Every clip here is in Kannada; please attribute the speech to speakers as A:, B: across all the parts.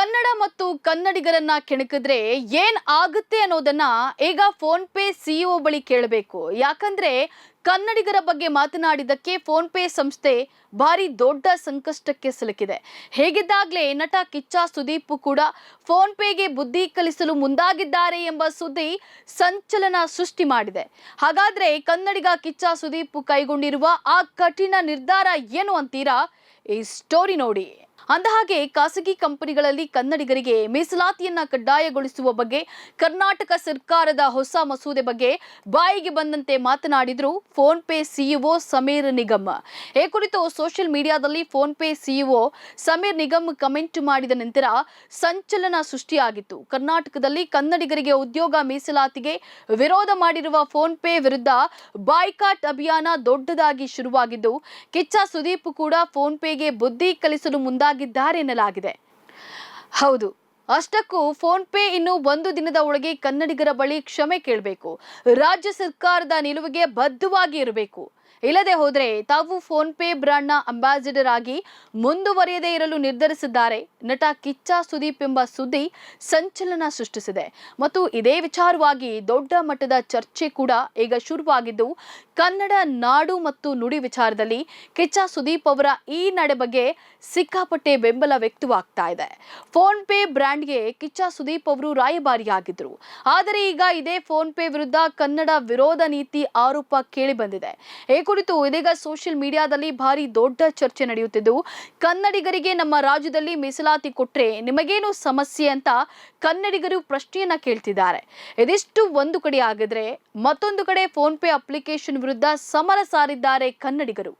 A: ಕನ್ನಡ ಮತ್ತು ಕನ್ನಡಿಗರನ್ನ ಕೆಣಕಿದ್ರೆ ಏನ್ ಆಗುತ್ತೆ ಅನ್ನೋದನ್ನ ಈಗ ಫೋನ್ ಪೇ ಸಿಇಒ ಬಳಿ ಕೇಳಬೇಕು. ಯಾಕಂದ್ರೆ ಕನ್ನಡಿಗರ ಬಗ್ಗೆ ಮಾತನಾಡಿದ್ದಕ್ಕೆ ಫೋನ್ ಪೇ ಸಂಸ್ಥೆ ಭಾರಿ ದೊಡ್ಡ ಸಂಕಷ್ಟಕ್ಕೆ ಸಿಲುಕಿದೆ. ಹೇಗಿದ್ದಾಗಲೇ ನಟ ಕಿಚ್ಚ ಸುದೀಪ್ ಕೂಡ ಫೋನ್ ಪೇಗೆ ಬುದ್ಧಿ ಕಲಿಸಲು ಮುಂದಾಗಿದ್ದಾರೆ ಎಂಬ ಸುದ್ದಿ ಸಂಚಲನ ಸೃಷ್ಟಿ ಮಾಡಿದೆ. ಹಾಗಾದ್ರೆ ಕನ್ನಡಿಗ ಕಿಚ್ಚ ಸುದೀಪ್ ಕೈಗೊಂಡಿರುವ ಆ ಕಠಿಣ ನಿರ್ಧಾರ ಏನು ಅಂತೀರಾ? ಈ ಸ್ಟೋರಿ ನೋಡಿ. ಅಂದಹಾಗೆ ಖಾಸಗಿ ಕಂಪನಿಗಳಲ್ಲಿ ಕನ್ನಡಿಗರಿಗೆ ಮೀಸಲಾತಿಯನ್ನ ಕಡ್ಡಾಯಗೊಳಿಸುವ ಬಗ್ಗೆ ಕರ್ನಾಟಕ ಸರ್ಕಾರದ ಹೊಸ ಮಸೂದೆ ಬಗ್ಗೆ ಬಾಯಿಗೆ ಬಂದಂತೆ ಮಾತನಾಡಿದ್ರು PhonePe CEO Sameer Nigam. ಈ ಕುರಿತು ಸೋಷಿಯಲ್ ಮೀಡಿಯಾದಲ್ಲಿ PhonePe CEO Sameer Nigam comment ಮಾಡಿದ ನಂತರ ಸಂಚಲನ ಸೃಷ್ಟಿಯಾಗಿತ್ತು. ಕರ್ನಾಟಕದಲ್ಲಿ ಕನ್ನಡಿಗರಿಗೆ ಉದ್ಯೋಗ ಮೀಸಲಾತಿಗೆ ವಿರೋಧ ಮಾಡಿರುವ ಫೋನ್ ಪೇ ವಿರುದ್ಧ ಬಾಯ್ಕಾಟ್ ಅಭಿಯಾನ ದೊಡ್ಡದಾಗಿ ಶುರುವಾಗಿದ್ದು, ಕಿಚ್ಚ ಸುದೀಪ್ ಕೂಡ ಫೋನ್ ಪೇಗೆ ಬುದ್ಧಿ ಕಲಿಸಲು ಮುಂದಾಗಿದ್ದಾರೆ ಎನ್ನಲಾಗಿದೆ. ಹೌದು, ಅಷ್ಟಕ್ಕೂ ಫೋನ್ ಪೇ ಇನ್ನು 1 ದಿನದ ಒಳಗೆ ಕನ್ನಡಿಗರ ಬಳಿ ಕ್ಷಮೆ ಕೇಳಬೇಕು. ರಾಜ್ಯ ಸರ್ಕಾರದ ನಿಲುವಿಗೆ ಬದ್ಧವಾಗಿ ಇರಬೇಕು. ಇಲ್ಲದೆ ಹೋದರೆ ತಾವು ಫೋನ್ ಪೇ ಬ್ರಾಂಡ್ನ ಅಂಬಾಸಿಡರ್ ಆಗಿ ಮುಂದುವರಿಯದೇ ಇರಲು ನಿರ್ಧರಿಸಿದ್ದಾರೆ ನಟ ಕಿಚ್ಚ ಸುದೀಪ್ ಎಂಬ ಸುದ್ದಿ ಸಂಚಲನ ಸೃಷ್ಟಿಸಿದೆ. ಮತ್ತು ಇದೇ ವಿಚಾರವಾಗಿ ದೊಡ್ಡ ಮಟ್ಟದ ಚರ್ಚೆ ಕೂಡ ಈಗ ಶುರುವಾಗಿದ್ದು, ಕನ್ನಡ ನಾಡು ಮತ್ತು ನುಡಿ ವಿಚಾರದಲ್ಲಿ ಕಿಚ್ಚ ಸುದೀಪ್ ಅವರ ಈ ನಡೆ ಬಗ್ಗೆ ಸಿಕ್ಕಾಪಟ್ಟೆ ಬೆಂಬಲ ವ್ಯಕ್ತವಾಗ್ತಾ ಇದೆ. ಫೋನ್ ಪೇ ಬ್ರ್ಯಾಂಡ್ಗೆ ಕಿಚ್ಚ ಸುದೀಪ್ ಅವರು ರಾಯಭಾರಿಯಾಗಿದ್ರು. ಆದರೆ ಈಗ ಇದೇ ಫೋನ್ ಪೇ ವಿರುದ್ಧ ಕನ್ನಡ ವಿರೋಧ ನೀತಿ ಆರೋಪ ಕೇಳಿ ಬಂದಿದೆ. ಈ ಕುರಿತು ಇದೀಗ ಸೋಷಿಯಲ್ ಮೀಡಿಯಾದಲ್ಲಿ ಭಾರಿ ದೊಡ್ಡ ಚರ್ಚೆ ನಡೆಯುತ್ತಿದ್ದು, ಕನ್ನಡಿಗರಿಗೆ ನಮ್ಮ ರಾಜ್ಯದಲ್ಲಿ ಮೀಸಲಾತಿ ಕೊಟ್ರೆ ನಿಮಗೇನು ಸಮಸ್ಯೆ ಅಂತ ಕನ್ನಡಿಗರು ಪ್ರಶ್ನೆಯನ್ನ ಕೇಳ್ತಿದ್ದಾರೆ. ಇದಿಷ್ಟು ಒಂದು ಕಡೆ ಆಗಿದ್ರೆ, ಮತ್ತೊಂದು ಕಡೆ ಫೋನ್ ಪೇ ಅಪ್ಲಿಕೇಶನ್ ವಿರುದ್ಧ ಸಮರ ಸಾರಿದ್ದಾರೆ ಕನ್ನಡಿಗರು.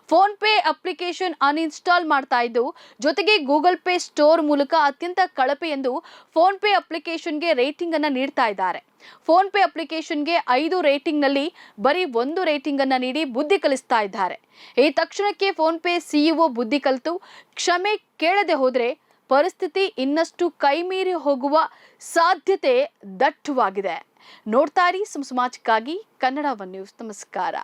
A: ಫೋನ್ ಪೇ ಅಪ್ಲಿಕೇಶನ್ ಅನ್ಇನ್ಸ್ಟಾಲ್ ಮಾಡ್ತಾ ಇದ್ದು, ಜೊತೆಗೆ ಗೂಗಲ್ ಪೇ ಸ್ಟೋರ್ ಮೂಲಕ ಅತ್ಯಂತ ಕಳಪೆ ಎಂದು ಫೋನ್ ಪೇ ಅಪ್ಲಿಕೇಶನ್ಗೆ ರೇಟಿಂಗ್ ಅನ್ನ ನೀಡ್ತಾ ಇದ್ದಾರೆ. ಫೋನ್ ಪೇ ಅಪ್ಲಿಕೇಶನ್ಗೆ 5 ರೇಟಿಂಗ್ ನಲ್ಲಿ ಬರೀ 1 ರೇಟಿಂಗ್ ಅನ್ನ ನೀಡಿ ಬುದ್ಧಿ ಕಲಿಸ್ತಾ ಇದ್ದಾರೆ. ಈ ತಕ್ಷಣಕ್ಕೆ ಫೋನ್ ಪೇ ಸಿಇಒ ಬುದ್ಧಿ ಕಲಿತು ಕ್ಷಮೆ ಕೇಳದೆ ಹೋದ್ರೆ ಪರಿಸ್ಥಿತಿ ಇನ್ನಷ್ಟು ಕೈಮೀರಿ ಹೋಗುವ ಸಾಧ್ಯತೆ ದಟ್ಟವಾಗಿದೆ. ನೋಡ್ತಾ ಇರಿ ಸಮಾಜಕ್ಕಾಗಿ ಕನ್ನಡ ಒನ್ ನ್ಯೂಸ್. ನಮಸ್ಕಾರ.